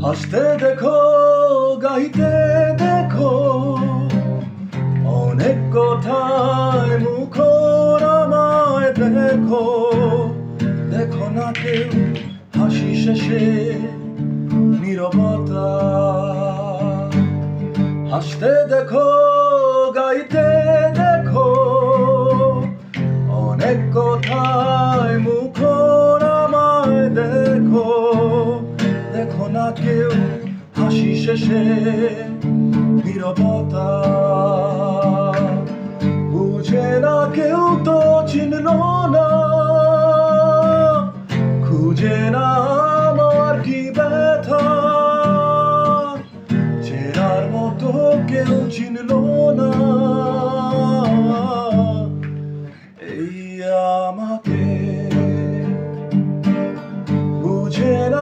হাসতে দেখো, গাইতে দেখো, অনেক কথায় মুখর আমায় দেখো। দেখো না কেউ হাসি শেষে নীরবতা। হাসতে দেখো, গাইতে দেখো, অনেক কথায় মুখর আমায় দেখো। দেখো না কেউ হাসি শেষে নীরবতা। বুঝে না কেউ তো চিনল না, খুঁজে না